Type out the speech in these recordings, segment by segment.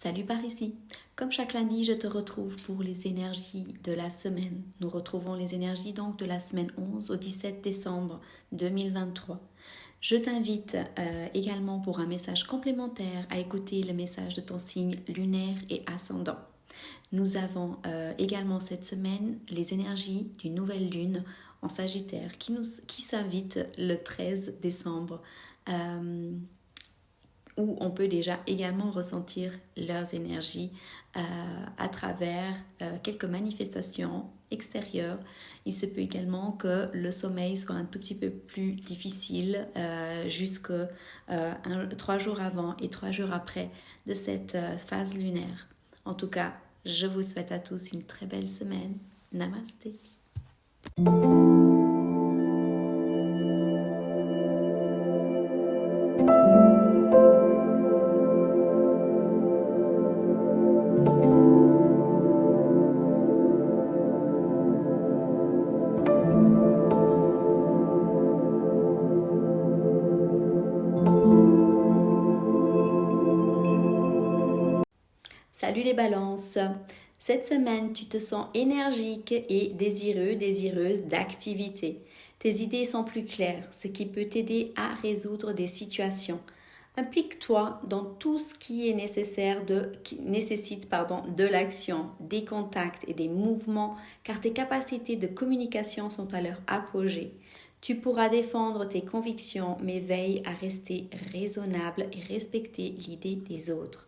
Salut par ici. Comme chaque lundi, je te retrouve pour les énergies de la semaine. Nous retrouvons les énergies donc de la semaine 11 au 17 décembre 2023. Je t'invite également pour un message complémentaire à écouter le message de ton signe lunaire et ascendant. Nous avons également cette semaine les énergies d'une nouvelle lune en Sagittaire qui s'invite le 13 décembre. Où on peut déjà également ressentir leurs énergies à travers quelques manifestations extérieures. Il se peut également que le sommeil soit un tout petit peu plus difficile jusque 3 jours avant et 3 jours après de cette phase lunaire. En tout cas, je vous souhaite à tous une très belle semaine. Namasté. Salut les balances. Cette semaine, tu te sens énergique et désireuse d'activité. Tes idées sont plus claires, ce qui peut t'aider à résoudre des situations. Implique-toi dans tout ce qui nécessite de l'action, des contacts et des mouvements, car tes capacités de communication sont à leur apogée. Tu pourras défendre tes convictions, mais veille à rester raisonnable et respecter l'idée des autres.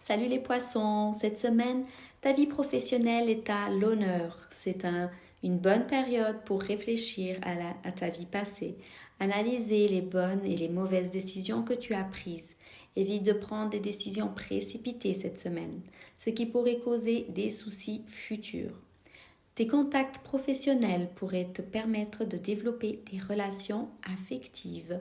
Salut les poissons, cette semaine, ta vie professionnelle est à l'honneur. C'est une bonne période pour réfléchir à ta vie passée, analyser les bonnes et les mauvaises décisions que tu as prises. Évite de prendre des décisions précipitées cette semaine, ce qui pourrait causer des soucis futurs. Tes contacts professionnels pourraient te permettre de développer des relations affectives.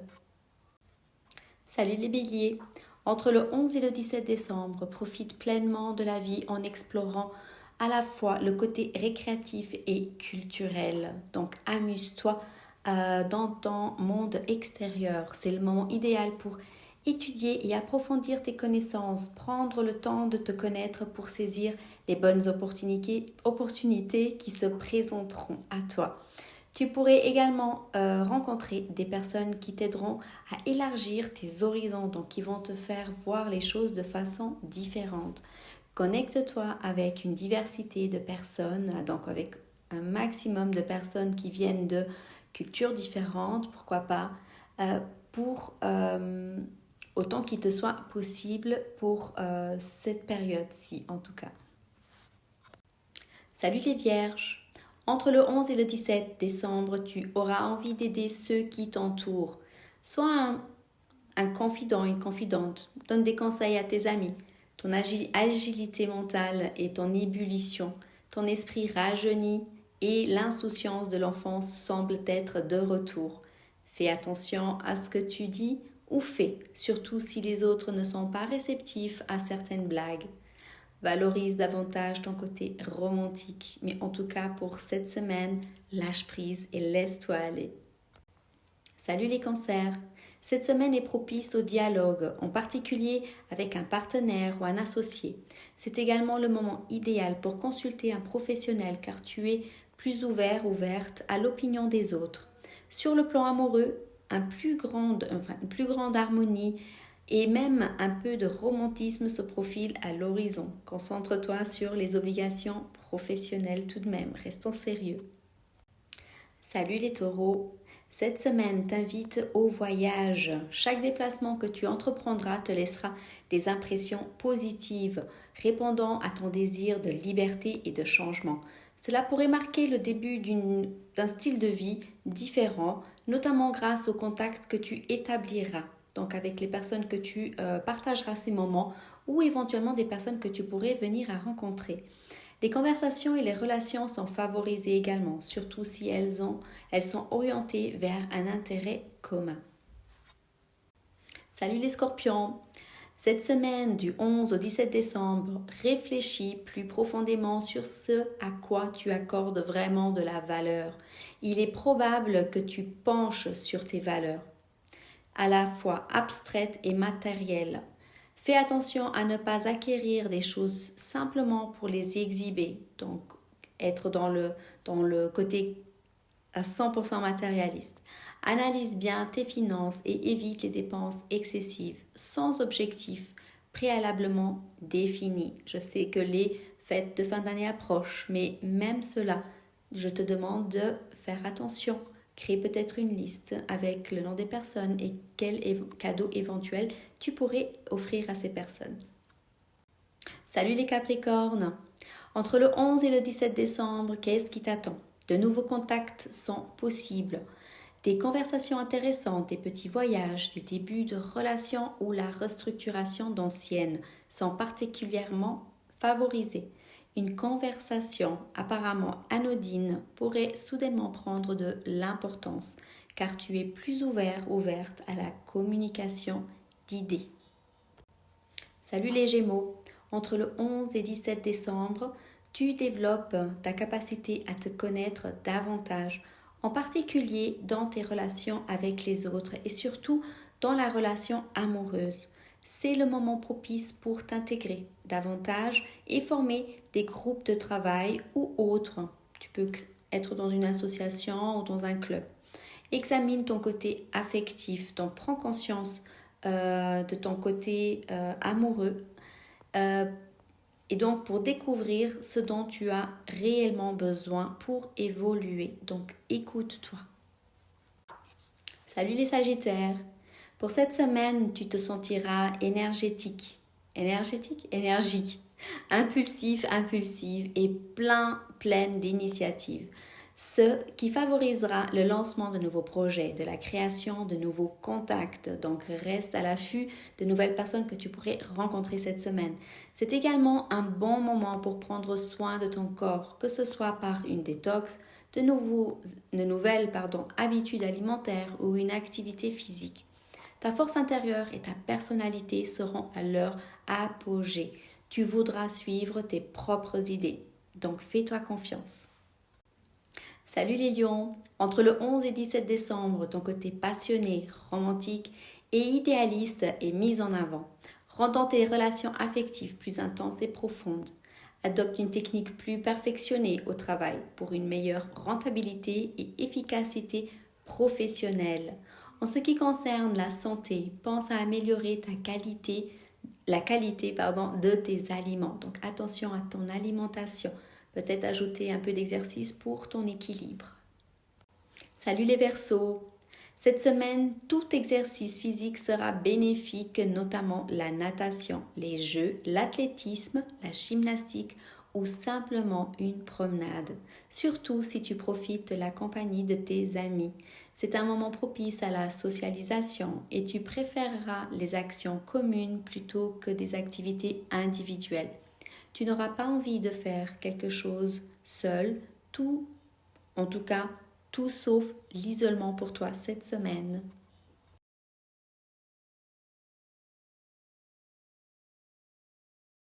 Salut les béliers! Entre le 11 et le 17 décembre, profite pleinement de la vie en explorant à la fois le côté récréatif et culturel. Donc amuse-toi dans ton monde extérieur. C'est le moment idéal pour étudier et approfondir tes connaissances, prendre le temps de te connaître pour saisir les bonnes opportunités qui se présenteront à toi. Tu pourrais également rencontrer des personnes qui t'aideront à élargir tes horizons, donc qui vont te faire voir les choses de façon différente. Connecte-toi avec une diversité de personnes, donc avec un maximum de personnes qui viennent de cultures différentes, pourquoi pas, pour autant qu'il te soit possible pour cette période-ci en tout cas. Salut les vierges! Entre le 11 et le 17 décembre, tu auras envie d'aider ceux qui t'entourent. Sois un confident, une confidente. Donne des conseils à tes amis. Ton agilité mentale et ton ébullition, ton esprit rajeuni et l'insouciance de l'enfance semblent être de retour. Fais attention à ce que tu dis ou fais, surtout si les autres ne sont pas réceptifs à certaines blagues. Valorise davantage ton côté romantique, mais en tout cas pour cette semaine, lâche prise et laisse-toi aller. Salut les cancers! Cette semaine est propice au dialogue, en particulier avec un partenaire ou un associé. C'est également le moment idéal pour consulter un professionnel car tu es plus ouverte à l'opinion des autres. Sur le plan amoureux, une plus grande harmonie et même un peu de romantisme se profile à l'horizon. Concentre-toi sur les obligations professionnelles tout de même. Restons sérieux. Salut les taureaux! Cette semaine t'invite au voyage. Chaque déplacement que tu entreprendras te laissera des impressions positives, répondant à ton désir de liberté et de changement. Cela pourrait marquer le début d'un style de vie différent, notamment grâce aux contacts que tu établiras. Donc avec les personnes que tu partageras ces moments ou éventuellement des personnes que tu pourrais venir à rencontrer. Les conversations et les relations sont favorisées également, surtout si elles sont orientées vers un intérêt commun. Salut les scorpions! Cette semaine du 11 au 17 décembre, réfléchis plus profondément sur ce à quoi tu accordes vraiment de la valeur. Il est probable que tu penches sur tes valeurs, à la fois abstraites et matérielles. Fais attention à ne pas acquérir des choses simplement pour les exhiber, donc être dans le côté à 100% matérialiste. Analyse bien tes finances et évite les dépenses excessives sans objectif préalablement défini. Je sais que les fêtes de fin d'année approchent, mais même cela, je te demande de faire attention. Crée peut-être une liste avec le nom des personnes et quels cadeaux éventuels tu pourrais offrir à ces personnes. Salut les Capricornes! Entre le 11 et le 17 décembre, qu'est-ce qui t'attend? De nouveaux contacts sont possibles. Des conversations intéressantes, des petits voyages, des débuts de relations ou la restructuration d'anciennes sont particulièrement favorisés. Une conversation apparemment anodine pourrait soudainement prendre de l'importance car tu es plus ouverte à la communication d'idées. Salut les Gémeaux! Entre le 11 et 17 décembre, tu développes ta capacité à te connaître davantage, en particulier dans tes relations avec les autres et surtout dans la relation amoureuse. C'est le moment propice pour t'intégrer davantage et former des groupes de travail ou autres. Tu peux être dans une association ou dans un club. Examine ton côté affectif, donc prends conscience de ton côté amoureux et donc pour découvrir ce dont tu as réellement besoin pour évoluer. Donc écoute-toi. Salut les Sagittaires! Pour cette semaine, tu te sentiras énergique, impulsif, impulsive et pleine d'initiatives. Ce qui favorisera le lancement de nouveaux projets, de la création de nouveaux contacts. Donc reste à l'affût de nouvelles personnes que tu pourrais rencontrer cette semaine. C'est également un bon moment pour prendre soin de ton corps, que ce soit par une détox, de nouvelles habitudes alimentaires ou une activité physique. Ta force intérieure et ta personnalité seront à leur apogée. Tu voudras suivre tes propres idées. Donc fais-toi confiance. Salut les lions! Entre le 11 et 17 décembre, ton côté passionné, romantique et idéaliste est mis en avant, rendant tes relations affectives plus intenses et profondes. Adopte une technique plus perfectionnée au travail pour une meilleure rentabilité et efficacité professionnelle. En ce qui concerne la santé, pense à améliorer la qualité de tes aliments. Donc attention à ton alimentation. Peut-être ajouter un peu d'exercice pour ton équilibre. Salut les Verseaux! Cette semaine, tout exercice physique sera bénéfique, notamment la natation, les jeux, l'athlétisme, la gymnastique ou simplement une promenade. Surtout si tu profites de la compagnie de tes amis. C'est un moment propice à la socialisation et tu préféreras les actions communes plutôt que des activités individuelles. Tu n'auras pas envie de faire quelque chose seul, tout sauf l'isolement pour toi cette semaine.